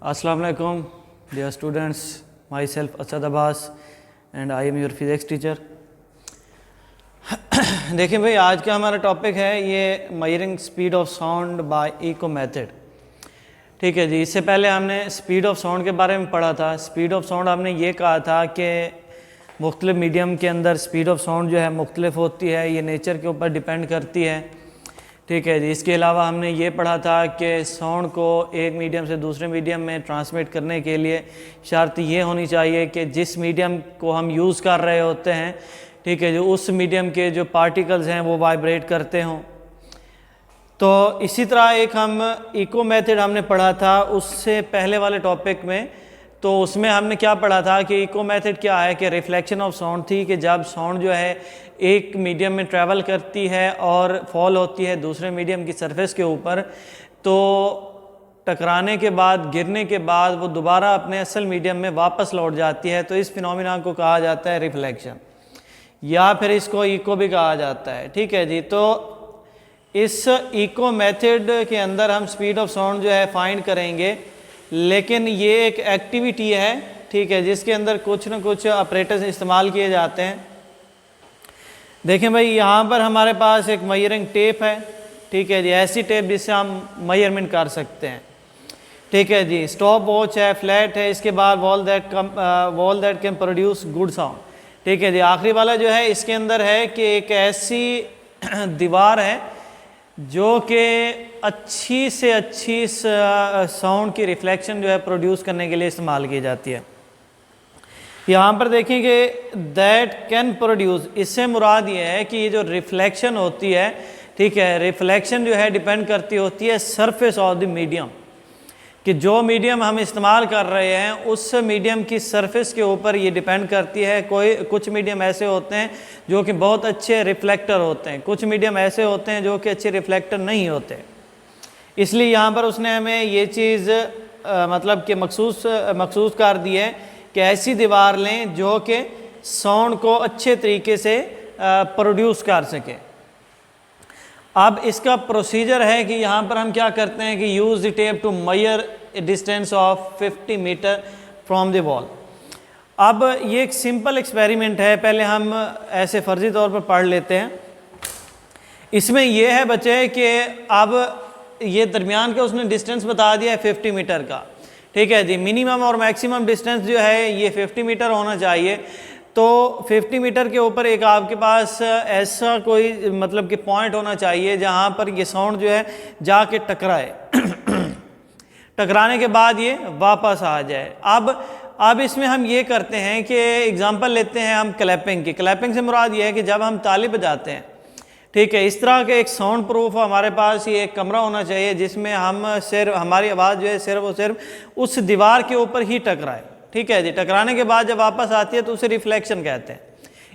Assalamu alaikum, dear students. Myself Asad Abbas and I am your physics teacher. देखिए भाई, आज का हमारा टॉपिक है ये measuring speed of sound by echo method. ठीक है जी. इससे पहले हमने स्पीड ऑफ साउंड के बारे में पढ़ा था. स्पीड ऑफ साउंड हमने ये कहा था कि मुख्तलिफ मीडियम के अंदर स्पीड ऑफ साउंड जो है मुख्तलिफ होती है, ये नेचर के ऊपर डिपेंड करती है. ठीक है जी. इसके अलावा हमने ये पढ़ा था कि साउंड को एक मीडियम से दूसरे मीडियम में ट्रांसमिट करने के लिए शर्त ये होनी चाहिए कि जिस मीडियम को हम यूज़ कर रहे होते हैं, ठीक है, जो उस मीडियम के जो पार्टिकल्स हैं वो वाइब्रेट करते हों. तो इसी तरह एक हम इको मेथड हमने पढ़ा था उससे पहले वाले टॉपिक में. तो उसमें हमने क्या पढ़ा था कि इको मेथड क्या है कि रिफ्लेक्शन ऑफ साउंड थी, कि जब साउंड जो है एक मीडियम में ट्रैवल करती है और फॉल होती है दूसरे मीडियम की सरफेस के ऊपर, तो टकराने के बाद, गिरने के बाद वो दोबारा अपने असल मीडियम में वापस लौट जाती है. तो इस फिनोमिना को कहा जाता है रिफ्लेक्शन, या फिर इसको इको भी कहा जाता है. ठीक है जी. तो इस इको मेथड के अंदर हम स्पीड ऑफ साउंड जो है फाइंड करेंगे, लेकिन ये एक एक्टिविटी है, ठीक है, जिसके अंदर कुछ ना कुछ ऑपरेटर्स इस्तेमाल किए जाते हैं. देखें भाई, यहाँ पर हमारे पास एक मेजरिंग टेप है. ठीक है जी. ऐसी टेप जिससे हम मेजरमेंट कर सकते हैं. ठीक है जी. स्टॉप वॉच है, फ्लैट है. इसके बाद wall that can produce good sound. ठीक है जी. आखिरी वाला जो है इसके अंदर है कि एक ऐसी दीवार है जो कि अच्छी से अच्छी साउंड की रिफ्लेक्शन जो है प्रोड्यूस करने के लिए इस्तेमाल की जाती है. यहाँ पर देखें कि दैट कैन प्रोड्यूस, इससे मुराद ये है कि ये जो रिफ्लेक्शन होती है, ठीक है, रिफ्लेक्शन जो है डिपेंड करती होती है सरफेस ऑफ द मीडियम, कि जो मीडियम हम इस्तेमाल कर रहे हैं उस मीडियम की सरफेस के ऊपर ये डिपेंड करती है. कुछ मीडियम ऐसे होते हैं जो कि बहुत अच्छे रिफ्लेक्टर होते हैं, कुछ मीडियम ऐसे होते हैं जो कि अच्छे रिफ्लेक्टर नहीं होते. इसलिए यहाँ पर उसने हमें ये चीज़ मतलब कि मखसूस कर दी है कि ऐसी दीवार लें जो कि साउंड को अच्छे तरीके से प्रोड्यूस कर सके. अब इसका प्रोसीजर है कि यहाँ पर हम क्या करते हैं कि use the tape to measure distance of 50 metre from the wall. अब ये एक सिंपल एक्सपेरिमेंट है, पहले हम ऐसे फर्जी तौर पर पढ़ लेते हैं. इसमें यह है बच्चे कि अब ये दरमियान का उसने डिस्टेंस बता दिया है 50 मीटर का. ठीक है जी. मिनिमम और मैक्सिमम डिस्टेंस जो है ये 50 मीटर होना चाहिए. तो 50 मीटर के ऊपर एक आपके पास ऐसा कोई मतलब कि पॉइंट होना चाहिए जहाँ पर ये साउंड जो है जाके टकराए. टकराने के बाद ये वापस आ जाए. अब इसमें हम ये करते हैं कि एग्जांपल लेते हैं हम क्लैपिंग की. क्लैपिंग से मुराद ये है कि जब हम ताली बजाते हैं, ठीक है, इस तरह के एक साउंड प्रूफ हमारे पास ये एक कमरा होना चाहिए जिसमें हम सिर्फ हमारी आवाज़ जो है सिर्फ और सिर्फ उस दीवार के ऊपर ही टकराए. ठीक है जी. टकराने के बाद जब वापस आती है तो उसे रिफ्लेक्शन कहते हैं.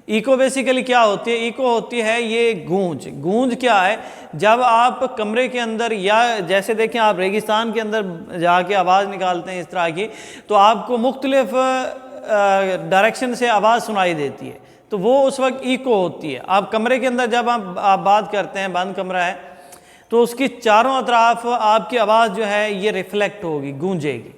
इको बेसिकली क्या होती है? इको होती है ये गूंज. गूंज क्या है? जब आप कमरे के अंदर, या जैसे देखें आप रेगिस्तान के अंदर जाके आवाज़ निकालते हैं इस तरह की, तो आपको मुख्तलिफ डायरेक्शन से आवाज़ सुनाई देती है, तो वो उस वक्त इको होती है. आप कमरे के अंदर जब आप बात करते हैं, बंद कमरा है, तो उसकी चारों अतराफ आपकी आवाज़ जो है ये रिफ्लेक्ट होगी, गूंजेगी.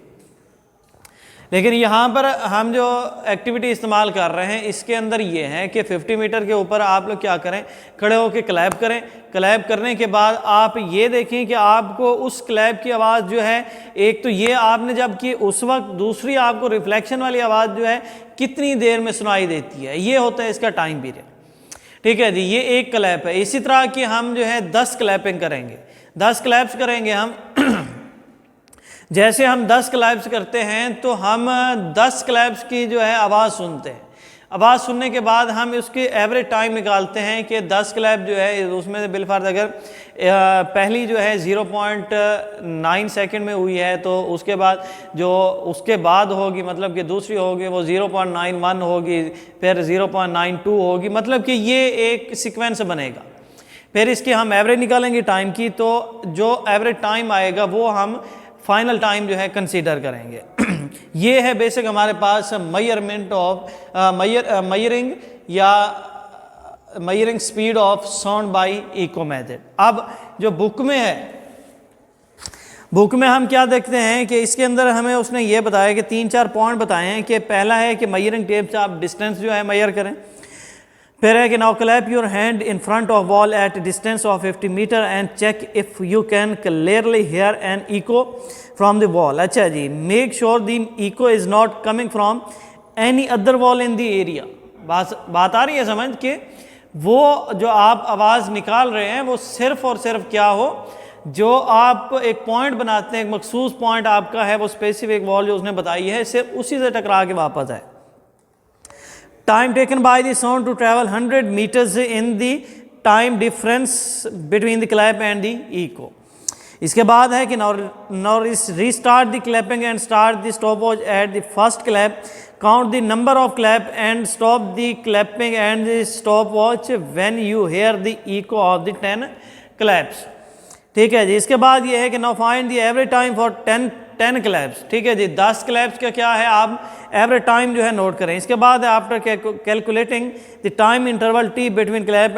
लेकिन यहाँ पर हम जो एक्टिविटी इस्तेमाल कर रहे हैं इसके अंदर ये है कि 50 मीटर के ऊपर आप लोग क्या करें, खड़े होकर क्लैप करें. क्लैप करने के बाद आप ये देखें कि आपको उस क्लैप की आवाज़ जो है, एक तो ये आपने जब की उस वक्त, दूसरी आपको रिफ्लेक्शन वाली आवाज़ जो है कितनी देर में सुनाई देती है, ये होता है इसका टाइम पीरियड. ठीक है जी. ये एक क्लैप है. इसी तरह की हम जो है 10 क्लैपिंग करेंगे, 10 क्लैप्स करेंगे हम. जैसे हम 10 क्लैप्स करते हैं तो हम 10 क्लैप्स की जो है आवाज़ सुनते हैं. आवाज़ सुनने के बाद हम उसकी एवरेज टाइम निकालते हैं कि 10 क्लैप जो है उसमें से बिलफर्ज अगर पहली जो है 0.9 सेकंड में हुई है, तो उसके बाद जो उसके बाद होगी, मतलब कि दूसरी होगी वो 0.91 होगी, फिर 0.92 होगी, मतलब कि ये एक सीक्वेंस बनेगा. फिर इसकी हम एवरेज निकालेंगे टाइम की, तो जो एवरेज टाइम आएगा वो हम फाइनल टाइम जो है कंसीडर करेंगे. ये है बेसिक हमारे पास measurement of measuring speed of sound by echo method. अब जो बुक में है बुक में हम क्या देखते हैं कि इसके अंदर हमें उसने ये बताया कि 3-4 पॉइंट बताए हैं कि पहला है कि मेजरिंग टेप से आप डिस्टेंस जो है मेजर करें। फिर है कि now clap your hand in front of wall at distance of 50 metre and check if you can clearly hear an echo from the wall. अच्छा जी, make sure the echo is not coming from any other wall in the area. बात आ रही है समझ के वो जो आप आवाज़ निकाल रहे हैं वो सिर्फ और सिर्फ क्या हो, जो आप एक पॉइंट बनाते हैं, एक मखसूस पॉइंट आपका है, वो स्पेसिफिक वॉल जो उसने बताई है, सिर्फ उसी से टकरा के वापस आए। Time taken by the sound to travel 100 metres in the time difference between the clap and the echo. इसके बाद है कि now restart the clapping and start the stopwatch at the first clap. Count the number of clap and stop the clapping and the stopwatch when you hear the echo of the 10 claps. ठीक है जी। इसके बाद ये है कि now find the average time for 10 claps. ठीक है जी, 10 क्लैप्स का क्या है, आप एवरेज टाइम जो है नोट करें। इसके बाद after calculating the time interval t between clap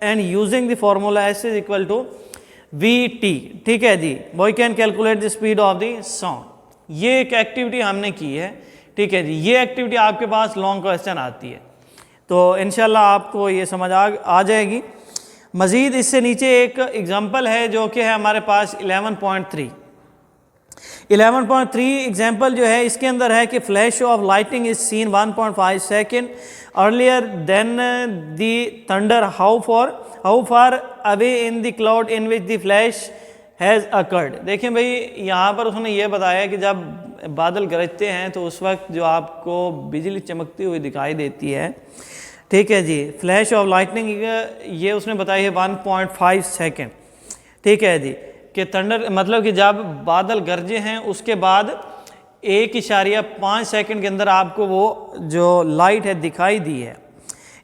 and using the formula s is equal to v t. ठीक है जी, we can calculate the speed of the sound. ये एक एक्टिविटी हमने की है। ठीक है जी, ये एक्टिविटी आपके पास लॉन्ग क्वेश्चन आती है, तो इंशाल्लाह आपको ये समझ आ जाएगी। मज़ीद इससे नीचे एक एग्जाम्पल है जो कि है हमारे पास 11.3 एग्जाम्पल जो है इसके अंदर है कि flash of lighting is seen 1.5 second earlier than the thunder how far away in the cloud in which the flash has occurred. देखें भाई, यहाँ पर उसने ये बताया कि जब बादल गरजते हैं तो उस वक्त जो आपको बिजली चमकती हुई दिखाई देती है। ठीक है जी, फ्लैश ऑफ लाइटनिंग ये उसने बताई है 1.5 सेकेंड। ठीक है जी, कि थंडर मतलब कि जब बादल गरजे हैं उसके बाद 1.5 सेकेंड के अंदर आपको वो जो लाइट है दिखाई दी है।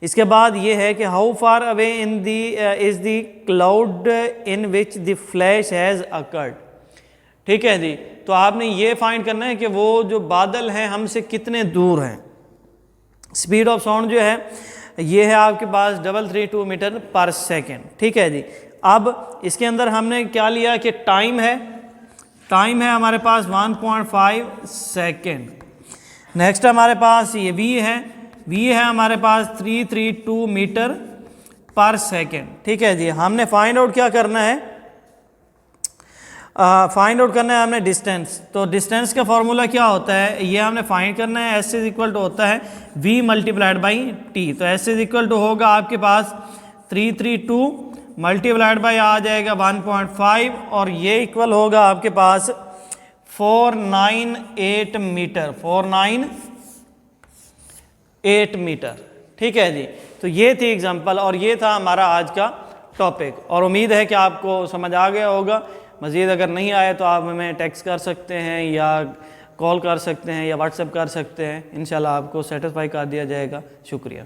इसके बाद ये है कि how far away in the is the cloud in which the flash has occurred. ठीक है जी, तो आपने ये फाइंड करना है कि वो जो बादल हैं हमसे कितने दूर हैं। स्पीड ऑफ साउंड जो है ये है आपके पास 332 मीटर पर सेकेंड। ठीक है जी, अब इसके अंदर हमने क्या लिया कि टाइम है हमारे पास 1.5 सेकेंड। नेक्स्ट हमारे पास ये वी है हमारे पास 332 मीटर पर सेकेंड। ठीक है जी, हमने फाइंड आउट क्या करना है, फाइंड आउट करना है हमने डिस्टेंस। तो डिस्टेंस का फॉर्मूला क्या होता है, ये हमने फाइंड करना है। एस इज इक्वल टू होता है v मल्टीप्लाइड बाई टी। तो एस इज इक्वल टू होगा आपके पास 332 मल्टीप्लाइड बाई आ जाएगा 1.5 और ये इक्वल होगा आपके पास 498 मीटर 498 मीटर। ठीक है जी, तो ये थी एग्जांपल और ये था हमारा आज का टॉपिक और उम्मीद है कि आपको समझ आ गया होगा। मज़ीद अगर नहीं आए तो आप हमें टेक्स्ट कर सकते हैं या कॉल कर सकते हैं या व्हाट्सएप कर सकते हैं। इंशाल्लाह आपको सेटिस्फाई कर दिया जाएगा। शुक्रिया।